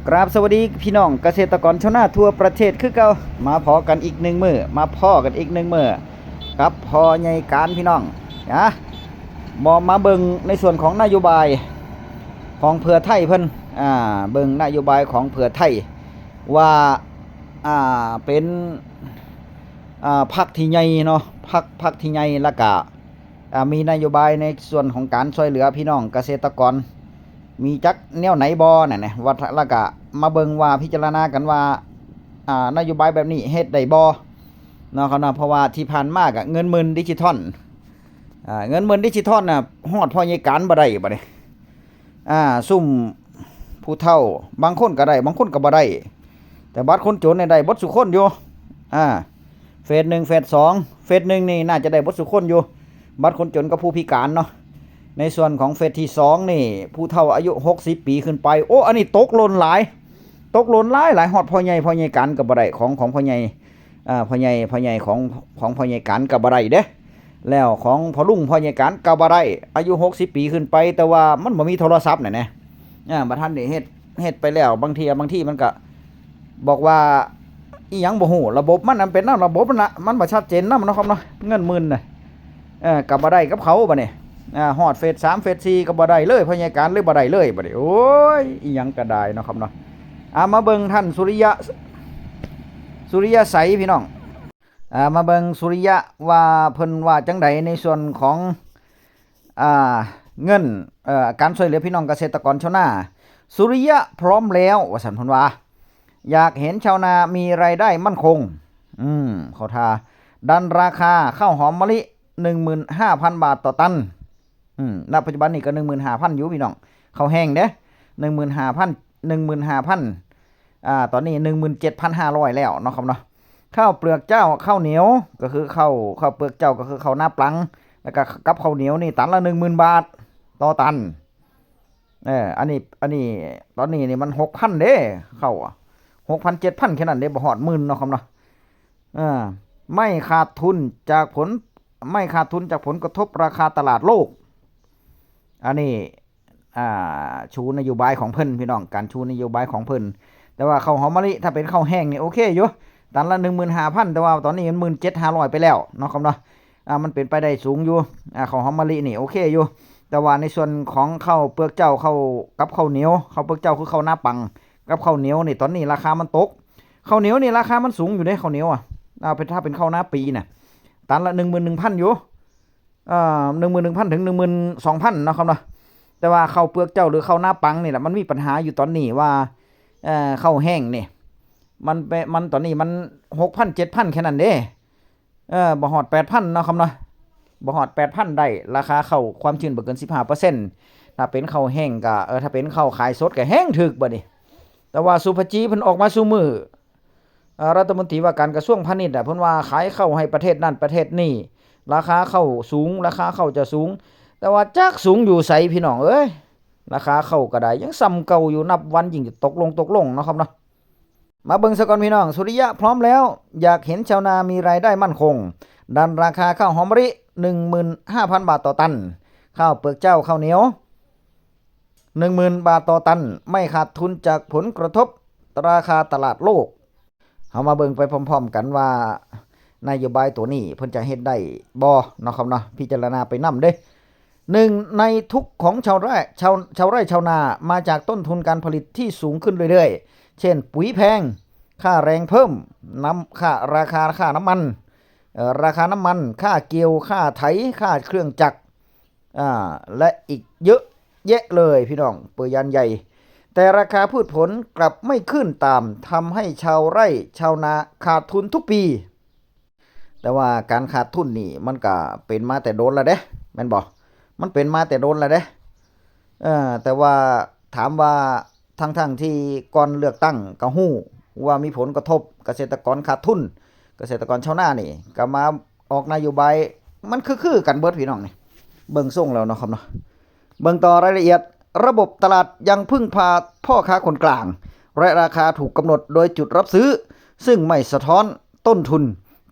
กราบสวัสดีพี่น้องเกษตรกรชาวนาทั่วประเทศคือเก่ามาพอกันอีกหนึ่งมือมาพ่อกันอีกหนึ่งมือกับพอใหญ่การพี่น้องนะมาเบิ่งในส่วนของนโยบายของเผื่อไทยเพิ่นเบิ่งนโยบายของเผื่อไทยว่าเป็นพรรคที่ใหญ่เนาะพรรคที่ใหญ่แล้วก็มีนโยบายในส่วนของการช่วยเหลือพี่น้องเกษตรกรมีจักแนวไหนบ่นั่นนะว่าแล้วก็มาเบิ่งว่าพิจารณากันว่านโยบายแบบนี้เฮ็ดได้บ่เนาะครับเนาะเพราะว่าที่ผ่านมาก็เงินหมื่นดิจิทัลเงินหมื่นดิจิทัลน่ะฮอดพ่อใหญ่การบ่ได้บัดนี้ซุ่มผู้เฒ่าบางคนก็ได้บางคนก็บ่ได้แต่บัตรคนจนนี่ได้เบิดซุคนอยู่เฟส1เฟส2เฟส1นี่น่าจะได้เบิดซุคนอยู่บัตรคนจนกับผู้พิการเนาะในส่วนของเฟสที่2นี่ผู้เฒ่าอายุ60ปีขึ้นไปโอ้อันนี้ตกหล่นหลายหลายฮอดพ่อใหญ่การก็บ่ได้ของพ่อใหญ่พ่อใหญ่ของพ่อใหญ่การก็บ่ได้เด้แล้วของพ่อลุงพ่อใหญ่การก็บ่ได้อายุ60ปีขึ้นไปแต่ว่ามันบ่มีโทรศัพท์น่ะนะบ่ทันได้เฮ็ดไปแล้วบางทีมันก็บอกว่าอีหยังบ่ฮู้ระบบมันเป็นระบบมันบ่ชัดเจนนำเนาะครับเนาะเงินหมื่นน่ะก็บ่ได้กับเขาบัดนี้ฮอดเฟส3เฟส4ก็บ่ได้เลยพ่อใหญ่การเลยบ่ได้เลยบัดนี้โอ้ยอีหยังก็ได้เนาะครับเนาะมาเบิ่งท่านสุริยะใสพี่น้องมาเบิ่งสุริยะว่าเพิ่นว่าจังไดในส่วนของเงินการช่วยเหลือพี่น้องเกษตรกรชาวนาสุริยะพร้อมแล้วว่าซั่นเพิ่นว่าอยากเห็นชาวนามีรายได้มั่นคงเขาท่าดันราคาข้าวหอมมะลิ 15,000 บาทต่อตันณปัจจุบันนี้ก็ 15,000 อยู่พี่น้องข้าวแห้งเด้ 15,000 ตอนนี้ 17,500 แล้วเนาะครับเนาะข้าวเปลือกเจ้าข้าวเหนียวก็คือข้าวเปลือกเจ้าก็คือข้าวหน้าปลังแล้วก็กับข้าวเหนียวนี่ตันละ 10,000 บาทต่อตันอันนี้ตอนนี้นี่มัน 6,000 เด้ข้าว6,000 7,000 แค่นั้นเด้บ่ฮอดหมื่นเนาะครับเนาะไม่ขาดทุนจากผลกระทบราคาตลาดโลกอันนี้ชูนโยบายของเพิ่นพี่น้องการชูนโยบายของเพิ่นแต่ว่าข้าวหอมมะลิถ้าเป็นข้าวแห้งนี่โอเคอยู่ตันละ 15,000 แต่ว่าตอนนี้มัน 17,500 ไปแล้วเนาะครับเนาะมันเป็นไปได้สูงอยู่ข้าวหอมมะลินี่โอเคอยู่แต่ว่าในส่วนของข้าวเปลือกเจ้าข้าวกับข้าวเหนียวข้าวเปลือกเจ้าคือข้าวหน้าปังกับข้าวเหนียวนี่ตอนนี้ราคามันตกข้าวเหนียวนี่ราคามันสูงอยู่เด้ข้าวเหนียวถ้าเป็นข้าวหน้าปีน่ะตันละ 11,000 อยู่11,000 ถึง 12,000 เนาะครับเนาะแต่ว่าข้าวเปลือกเจ้าหรือข้าวหน้าปังนี่แหละมันมีปัญหาอยู่ตอนนี้ว่าข้าวแห้งนี่มันตอนนี้มัน 6,000 7,000 แค่นั้นเด้บ่ฮอด 8,000 เนาะครับเนาะบ่ฮอด 8,000 ได้ราคาข้าวความชื้นบ่เกิน 15% ถ้าเป็นข้าวแห้งก็ถ้าเป็นข้าวขายสดก็แห้งถึกบัดนี้แต่ว่าสุภจีเพิ่นออกมาซุมื้อรัฐมนตรีว่าการกระทรวงพาณิชย์เพิ่นว่าขายข้าวให้ประเทศนั้นประเทศนี้ราคาข้าวสูงราคาข้าวจะสูงแต่ว่าจักสูงอยู่ไสพี่น้องเอ้ยราคาข้าวก็ได้ยังซ้ำเก่าอยู่นับวันยิ่งตกลงเนาะครับเนาะมาเบิ่งซะก่อนพี่น้องสุริยะพร้อมแล้วอยากเห็นชาวนามีรายได้มั่นคงดันราคาข้าวหอมมะลิ 15,000 บาทต่อตันข้าวเปลือกเจ้าข้าวเหนียว 10,000 บาทต่อตันไม่ขาดทุนจากผลกระทบราคาตลาดโลกเฮามาเบิ่งไปพร้อมๆกันว่านโยบายตัวนี้เพิ่นจะเฮ็ดได้บ่เนาะครับเนาะพิจารณาไปนำเด้1ในทุกของชาวไร่ชาวนามาจากต้นทุนการผลิตที่สูงขึ้นเรื่อยๆเช่นปุ๋ยแพงค่าแรงเพิ่มราคาน้ำมันราคาน้ำมันค่าเกี่ยวค่าไถค่าเครื่องจักรและอีกเยอะแยะเลยพี่น้องเปื้อยันใหญ่แต่ราคาพืชผลกลับไม่ขึ้นตามทำให้ชาวไร่ชาวนาขาดทุนทุกปีแต่ว่าการขาดทุนนี่มันก็เป็นมาแต่โดนแล้วเด้แม่นบ่มันเป็นมาแต่โดนแล้วเด้แต่ว่าถามว่าทั้งที่ก่อนเลือกตั้งก็ฮู้ว่ามีผลกระทบเกษตรกรขาดทุนเกษตรกรชาวนานี่ก็มาออกนโยบายมันคือกันเบิดพี่น้องนี่เบิ่งส่งแล้วเนาะครับเนาะเบิ่งต่อรายละเอียดระบบตลาดยังพึ่งพาพ่อค้าคนกลางและราคาถูกกำหนดโดยจุดรับซื้อซึ่งไม่สะท้อนต้นทุน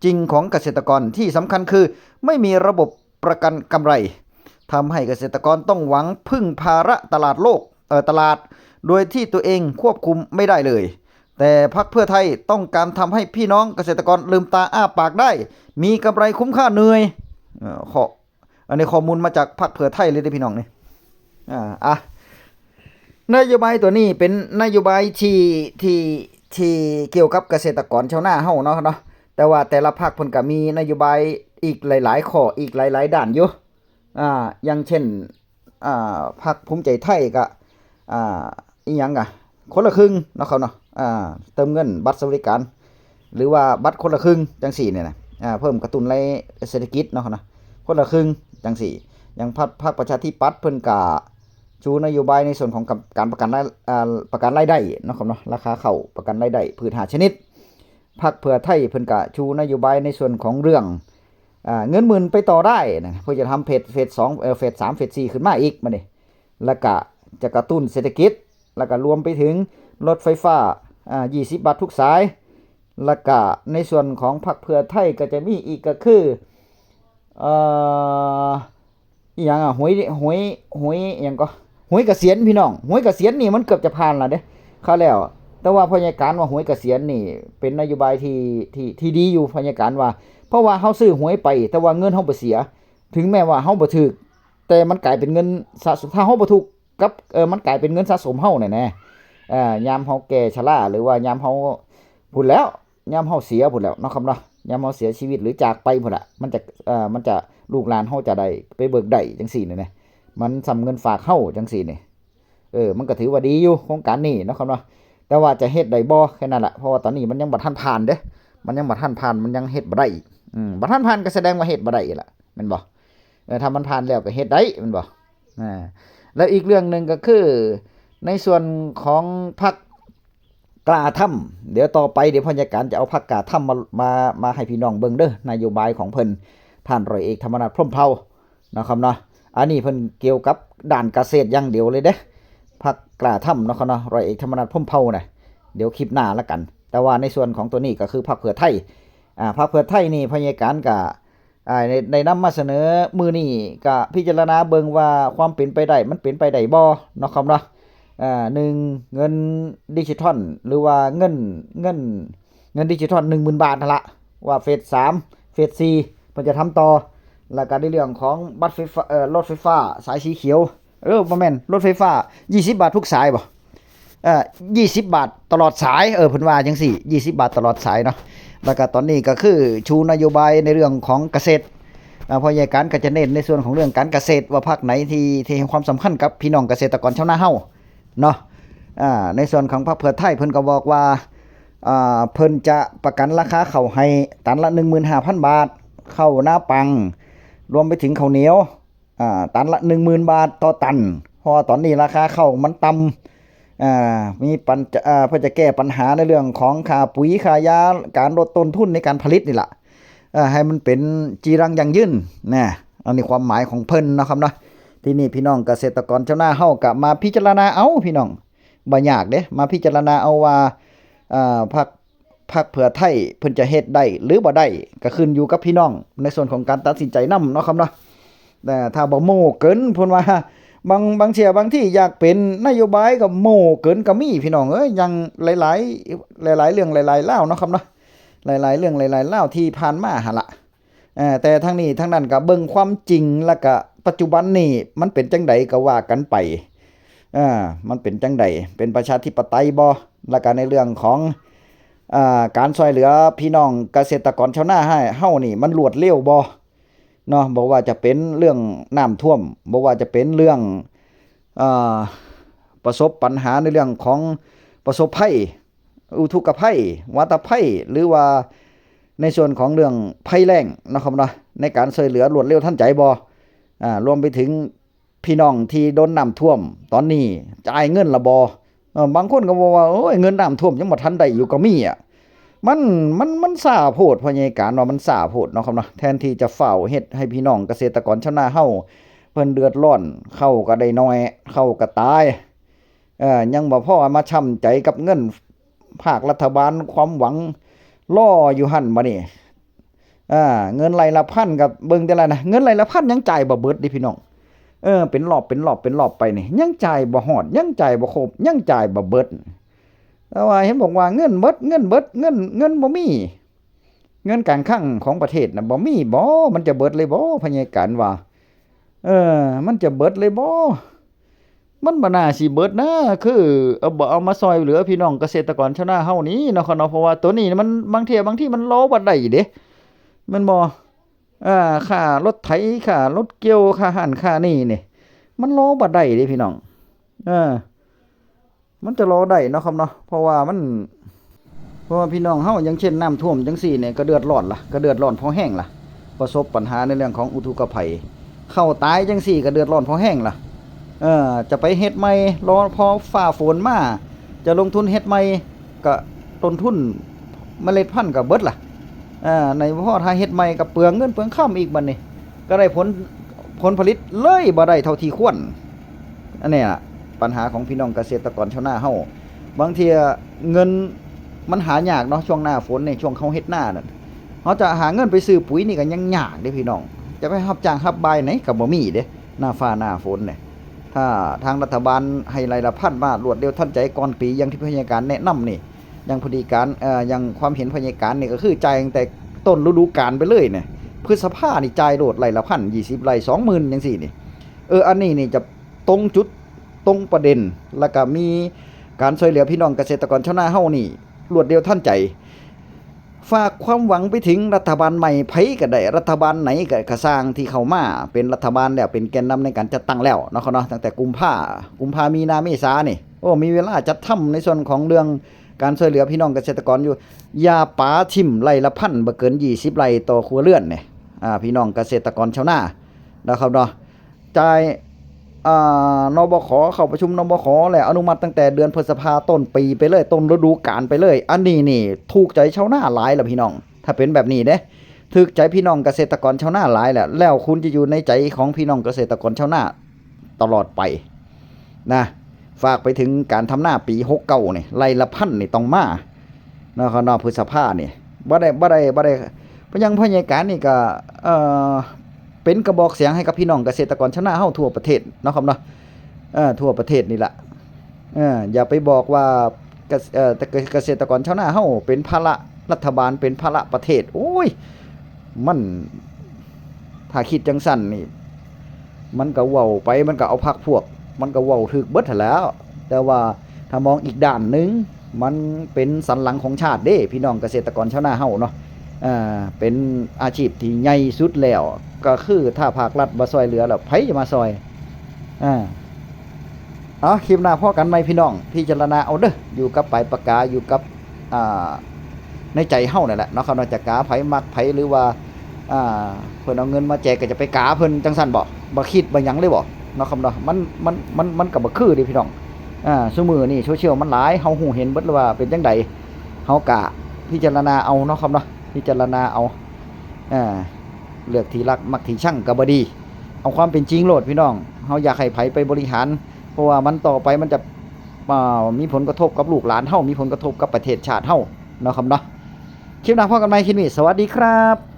จริงของเกษตรกรที่สำคัญคือไม่มีระบบประกันกำไรทำให้เกษตรกรต้องหวังพึ่งภาระตลาด โดยที่ตัวเองควบคุมไม่ได้เลยแต่พรรคเพื่อไทยต้องการทำให้พี่น้องเกษตรกรลืมตาอ้าปากได้มีกำไรคุ้มค่าเหนื่อยอันนี้ข้อมูลมาจากพรรคเพื่อไทยเลยเด้อพี่น้องนี่นโยบายตัวนี้เป็นนโยบายที่เกี่ยวกับเกษตรกรชาวนาเฮาเนาะแต่ว่าแต่ละพรรคเพิ่นก็มีนโยบายอีกหลายๆข้ออีกหลายๆด้านอยู่อย่างเช่นพรรคภูมิใจไทยก็อีหยังคนละครึ่งเนาะเขาเนาะเติมเงินบัตรสวัสดิการหรือว่าบัตรคนละครึ่งจังซี่เนี่ยนะเพิ่มกระตุ้นรายเศรษฐกิจเนาะนะคนละครึ่งจังซี่อย่างพรรคประชาธิปัตย์เพิ่นก็ชูนโยบายในส่วนของการประกันรายได้เนาะครับเนาะราคาข้าวประกันรายได้พืช5ชนิดพรรคเพื่อไทยเพิ่นก็ชูนโยบายในส่วนของเรื่องเงินหมื่นไปต่อได้นะเพื่อจะทำเฟส2เฟส3เฟส4ขึ้นมาอีกมานี่แล้วก็จะกระตุ้นเศรษฐกิจแล้วก็รวมไปถึงรถไฟฟ้า20 บาททุกสายแล้วก็ในส่วนของพรรคเพื่อไทยก็จะมีอีกก็คืออีหยังหวยอีหยังก็หวยเกษียณพี่น้องหวยเกษียณนี่มันเกือบจะผ่านแล้วเด้เข้าแล้วแต่ว่าพยาการว่าหวยเกษียณนี่เป็นนโยบายที่ดีอยู่พยาการว่าเพราะว่าเฮาซื้อหวยไปแต่ว่าเงินเฮาบ่เสียถึงแม้ว่าเฮาบ่ถูกแต่มันกลายเป็นเงินสะสมถ้าเฮาบ่ถูกกับมันกลายเป็นเงินสะสมเฮาแน่ยามเฮาแก่ชราหรือว่ายามเฮาพูดแล้วยามเฮาเสียพูดแล้วเนาะครับเนาะยามเฮาเสียชีวิตหรือจากไปพุ่นน่ะมันจะลูกหลานเฮาจะได้ไปเบิกได้จังซี่นี่นะมันสำเงินฝากเฮาจังซี่นี่มันก็ถือว่าดีอยู่โครงการนี้เนาะครับเนาะแต่ว่าจะเฮ็ดได้บ่แค่นั้นล่ะเพราะว่าตอนนี้มันยังบ่ทันผ่านเด้มันยังบ่ทันผ่านมันยังเฮ็ดบ่ได้บ่ทันผ่านก็แสดงว่าเฮ็ดบ่ได้ล่ะแม่นบ่ถ้ามันผ่านแล้วก็เฮ็ดได้แม่นบ่แล้วอีกเรื่องนึงก็คือในส่วนของพรรคกล้าทำเดี๋ยวต่อไปเดี๋ยวพยาการจะเอาพรรคกล้าทำมาให้พี่น้องเบิ่งเด้อนโยบายของเพิ่นท่านร้อยเอกธรรมนัสพรหมเผ่านะครับเนาะอันนี้เพิ่นเกี่ยวกับด้านเกษตรอย่างเดียวเลยเด้พรรคกล้าทำเนาะครับเนาะร้อยเอกธรรมนัสพรหมเผ่าน่ะเดี๋ยวคลิปหน้าละกันแต่ว่าในส่วนของตัวนี้ก็คือพรรคเพื่อไทยพรรคเพื่อไทยนี่พยาการก็ในนำมาเสนอมื้อนี้ก็พิจารณาเบิ่งว่าความเป็นไปได้มันเป็นไปได้บ่เนาะครับเนาะ1เงินดิจิทัลหรือว่าเงินดิจิทัล 10,000 บาทนั่นล่ะว่าเฟส3เฟส4เพิ่นจะทำต่อแล้วก็ในเรื่องของบัตรไฟฟ้ารถไฟฟ้าสายสีเขียวบ่แม่นรถไฟฟ้า20 บาททุกสายบ่20 บาทตลอดสายเพิ่นว่าจังซี่20 บาทตลอดสายเนาะแล้วก็ตอนนี้ก็คือชูนโยบายในเรื่องของเกษตรเพราะใหญ่การก็จะเน้นในส่วนของเรื่องการเกษตรว่าภาคไหนที่ให้ความสำคัญกับพี่น้องเกษตรกรชาวนาเฮาเนาะในส่วนของพรรคเพื่อไทยเพิ่นก็บอกว่าเพิ่นจะประกันราคาข้าวให้ตันละ 15,000 บาทข้าวหน้าปังรวมไปถึงข้าวเหนียวตันละ 10,000 บาทต่อตันเพราะตอนนี้ราคาข้าวมันต่ำมีเพื่อจะแก้ปัญหาในเรื่องของค่าปุ๋ยค่ายาการลดต้นทุนในการผลิตนี่ล่ะให้มันเป็นจีรังยั่งยืนนะอันนี้ความหมายของเพิ่นนะครับเนาะที่นี่พี่น้องเกษตรกรชาวนาเฮาก็มาพิจารณาเอาพี่น้องบ่ยากเด้มาพิจารณาเอาว่าพรรคเพื่อไทยเพิ่นจะเฮ็ดได้หรือบ่ได้ก็ขึ้นอยู่กับพี่น้องในส่วนของการตัดสินใจนำเนาะครับเนาะแต่ถ้าบ่โม้เกินเพิ่นว่าบางเที่ยบางที่อยากเป็นนโยบายก็โม้เกินก็มีพี่น้องยังหลายเรื่องหลายๆราวเนาะครับเนาะหลายๆเรื่องหลายๆราวที่ผ่านมาหั่นล่ะแต่ทั้งนี้ทั้งนั้นก็เบิ่งความจริงแล้วก็ปัจจุบันนี้มันเป็นจังไดก็ว่ากันไปมันเป็นจังไดเป็นประชาธิปไตยบ่แล้วก็ในเรื่องของการช่วยเหลือพี่น้องเกษตรกรชาวนาเฮานี่มันรวดเร็วบ่เนาะบ่ว่าจะเป็นเรื่องน้ำท่วมบ่ว่าจะเป็นเรื่องประสบปัญหาในเรื่องของประสบภัยอุทกภัยวัฏภัยหรือว่าในส่วนของเรื่องภัยแล้งนะครับเนาะในการช่วยเหลือรวดเร็วทันใจบ่รวมไปถึงพี่น้องที่โดนน้ำท่วมตอนนี้จ่ายเงินละบ่บางคนก็บอกว่าโอ้ยเงินน้ำท่วมยังบ่ทันได้อยู่ก็มีมันช้าโพดเพราะใหญ่การว่ามันช้าโพดเนาะครับเนาะแทนที่จะเฝ้าเฮ็ดให้พี่น้องเกษตรกรชาวนาเฮาเพิ่นเดือดร้อนเข้าก็ได้น้อยเข้าก็ตายยังบ่พอมาช้ำใจกับเงินภาครัฐบาลความหวังรออยู่หั่นบัดนี้เงินไร่ละพันกับเบิ่งแต่ละนะเงินไร่ละพันยังจ่ายบ่เบิดดิพี่น้อง เป็นรอบไปนี่ยังจ่ายบ่ฮอดยังจ่ายบ่ครบยังจ่ายบ่เบิดแต่ว่าเห็นบอกว่าเงินเบิดเงินบ่มีเงินการคลังของประเทศน่ะบ่มีบ่มันจะเบิดเลยบ่พยาการว่ามันจะเบิดเลยบ่มันบ่น่าสิเบิดนะคือบ่เอามาซอยเหลือพี่น้องเกษตรกรชาวนาเฮานี้เนาะครับเนาะเพราะว่าตัวนี้มันบางทีมันรอบ่ได้เด้แม่นบ่ค่ารถไถค่ารถเกี่ยวค่าหั้นค่านี่นี่มันรอบ่ได้เด้พี่น้องเออมันจะรอได้เนาะครับเนาะเพราะว่าพี่น้องเฮาอย่างเช่นน้ำท่วมจังซี่เนี่ยก็เดือดร้อนล่ะก็เดือดร้อนเพราะแห้งล่ะประสบปัญหาในเรื่องของอุทกภัยเข้าตายจังซี่ก็เดือดร้อนเพราะแห้งล่ะจะไปเฮ็ดใหม่รอพอฟ้าฝนมาจะลงทุนเฮ็ดใหม่ก็ต้นทุนเมล็ดพันธุ์ก็เบิดล่ะในพอถ้าเฮ็ดใหม่ก็เปลืองเงินเปลืองค่ำอีกบัดนี้ก็ได้ผลผลิตเลยบ่ได้เท่าที่ควรอันนี้ล่ะปัญหาของพี่น้องเกษตรกรชาวนาเฮาบางทีเงินมันหายากเนาะช่วงหน้าฝนในช่วงเขาเฮ็ดหน้านั่นเขาจะหาเงินไปซื้อปุ๋ยนี่ก็ยังยากเด้พี่น้องจะไปรับจ้างรับบายไหนก็บ่มีเด้หน้าฟ้าหน้าฝนเนี่ยถ้าทางรัฐบาลให้รายละพันมารวดเร็วทันใจก่อนปีอย่างที่พยาการแนะนำนี่อย่างพอดีการอย่างความเห็นพยาการนี่ก็คือจ่ายตั้งแต่ต้นฤดูกาลไปเลยเนี่ยพฤษภานี่จ่ายโดดไร่ละพัน20ไร่ 20,000จังซี่นี่อันนี้นี่จะตรงจุดตรงประเด็นแล้วก็มีการช่วยเหลือพี่น้องเกษตรกรชาวนาเฮานี่รวดเร็วทันใจฝากความหวังไปถึงรัฐบาลใหม่ไผก็ได้รัฐบาลไหนก็สร้างที่เข้ามาเป็นรัฐบาลแล้วเป็นแกนนำในการจัดตั้งแล้วเนาะเนาะตั้งแต่กุมภามีนาเมษานี่มีเวลาจัดทำในส่วนของเรื่องการช่วยเหลือพี่น้องเกษตรกรอยู่ยาป๋าทิ่มไร่ละพันบ่เกิน20ไร่ต่อครัวเรือนนี่พี่น้องเกษตรกรชาวนานะครับเนาะจ่ายนบขเข้าประชุมนบขแล้วอนุมัติตั้งแต่เดือนพฤษภาต้นปีไปเลยต้นฤดูกาลไปเลยอันนี้นี่ถูกใจชาวนาหลายล่ะพี่น้องถ้าเป็นแบบนี้เด้ถูกใจพี่น้องเกษตรกรชาวนาหลายแล้วคุณจะอยู่ในใจของพี่น้องเกษตรกรชาวนาตลอดไปนะฝากไปถึงการทำหน้าปี69นี่ไร่ละพันนี่ต้องมานะครับเนาะพฤษภานี่บ่ได้พยังพยาการนี่ก็เป็นกระบอกเสียงให้กับพี่น้องเกษตรกรชาวนาเฮาทั่วประเทศเนาะครับเนาะทั่วประเทศนี่แหละอย่าไปบอกว่าเกษตรกรชาวนาเฮาเป็นภาระรัฐบาลเป็นภาระประเทศโอ้ยมันถ้าคิดจังซั่นนี่มันก็เว้าไปมันก็เอาพรรคพวกมันก็เว้าถึกเบิดหั่นแล้วแต่ว่าถ้ามองอีกด้านนึงมันเป็นสันหลังของชาติเด้พี่น้องเกษตรกรชาวนาเฮาเนาะเป็นอาชีพที่ใหญ่สุดแล้วก็คือถ้าภาครัฐบ่ช่วยเหลือแล้วไผจะมาช่วยคลิปหน้าพอกันใหม่พี่น้องพิจารณาเอาเด้ออยู่กับปลายปากกาอยู่กับในใจเฮานั่นแหละเนาะครับนอกจากกาไผมักไผหรือว่าเพิ่นเอาเงินมาแจกก็จะไปกาเพิ่นจังซั่นบ่คิดบ่หยังเลยบ่เนาะครับเนาะมันก็บ่คือเด้พี่น้องซุมื้อนี้โซเชียลมันหลายเฮาฮู้เห็นเบิดว่าเป็นจังไดเฮากะพิจารณาเอาเนาะครับเนาะพิจารณาเอาเลือกที่รักมักที่ชังก็บ่ดีเอาความเป็นจริงโลดพี่น้องเฮาอยากให้ไผไปบริหารเพราะว่ามันต่อไปมันจะมีผลกระทบกับลูกหลานเฮามีผลกระทบกับประเทศชาติเฮาเนาะครับเนาะคลิปหน้าพบกันใหม่คลิปนี้สวัสดีครับ